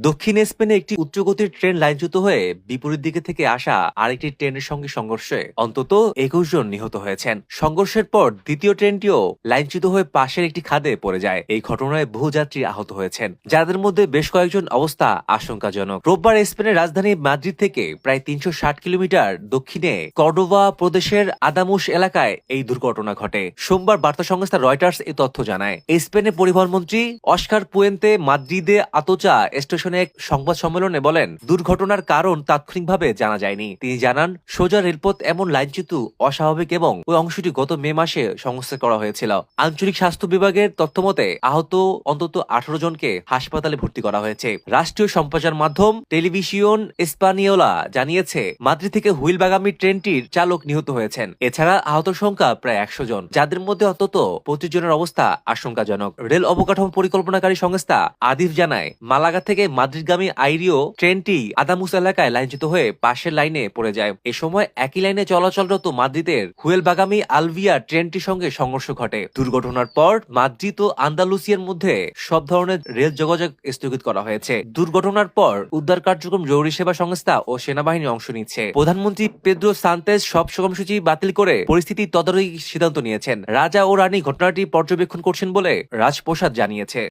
দক্ষিণ স্পেনে একটি উচ্চগতির ট্রেন লাইনচ্যুত হয়ে বিপরীত দিকে থেকে আসা আরেকটি ট্রেনের সঙ্গে সংঘর্ষে অন্তত ২১ জন নিহত হয়েছেন। সংঘর্ষের পর দ্বিতীয় ট্রেনটিও লাইনচ্যুত হয়ে পাশের একটি খাদে পড়ে যায়। এই ঘটনায় বহু যাত্রী আহত হয়েছেন, যাদের মধ্যে বেশ কয়েকজন অবস্থা আশঙ্কাজনক। রোববার স্পেনের রাজধানী মাদ্রিদ থেকে প্রায় ৩৬০ কিলোমিটার দক্ষিণে কর্ডোবা প্রদেশের আদামুস এলাকায় এই দুর্ঘটনা ঘটে। সোমবার বার্তা সংস্থা রয়টার্স এই তথ্য জানায়। স্পেনের পরিবহন মন্ত্রী অস্কার পুয়েন্তে মাদ্রিদে আতোচা স্টেশনে এক সংবাদ সম্মেলনে বলেন, দুর্ঘটনার কারণ তাৎক্ষণিকভাবে জানা যায়নি। তিনি জানান, সোজা রেলপথ এমন লাইনচ্যুত অস্বাভাবিক এবং ওই অংশটি গত মে মাসে সংস্কার করা হয়েছিল। আঞ্চলিক স্বাস্থ্য বিভাগের তথ্যমতে আহত অন্তত ১৮ জনকে হাসপাতালে ভর্তি করা হয়েছে। রাষ্ট্রীয় সম্প্রচার মাধ্যম টেলিভিশন স্পানিওলা জানিয়েছে, মাদ্রিদ থেকে হুইলবাগামী ট্রেনটির চালক নিহত হয়েছেন। এছাড়া আহত সংখ্যা প্রায় ১০০ জন, যাদের মধ্যে অন্তত ২৫ জনের অবস্থা আশঙ্কাজনক। রেল অবকাঠামো পরিকল্পনাকারী সংস্থা আদিফ জানায়, মালাগা থেকে মাদ্রিদগামী আইরিও ট্রেনটি আদামুস এলাকায় লাইনচ্যুত হয়ে পাশের লাইনে পড়ে যায়। এ সময় একই লাইনে চলাচলরত মাদ্রিদের হুয়েলবাগামী আলভিয়া ট্রেনটির সঙ্গে সংঘর্ষ ঘটে। দুর্ঘটনার পর মাদ্রিদ ও আন্দালুসিয়ার মধ্যে সব ধরনের রেল যোগাযোগ স্থগিত করা হয়েছে। দুর্ঘটনার পর উদ্ধার কার্যক্রম, জরুরি সেবা সংস্থা ও সেনাবাহিনী অংশ নিচ্ছে। প্রধানমন্ত্রী পেদ্রো সান্তেজ সব কর্মসূচি বাতিল করে পরিস্থিতি তদারকির সিদ্ধান্ত নিয়েছেন। রাজা ও রানী ঘটনাটি পর্যবেক্ষণ করছেন বলে রাজপ্রাসাদ জানিয়েছে।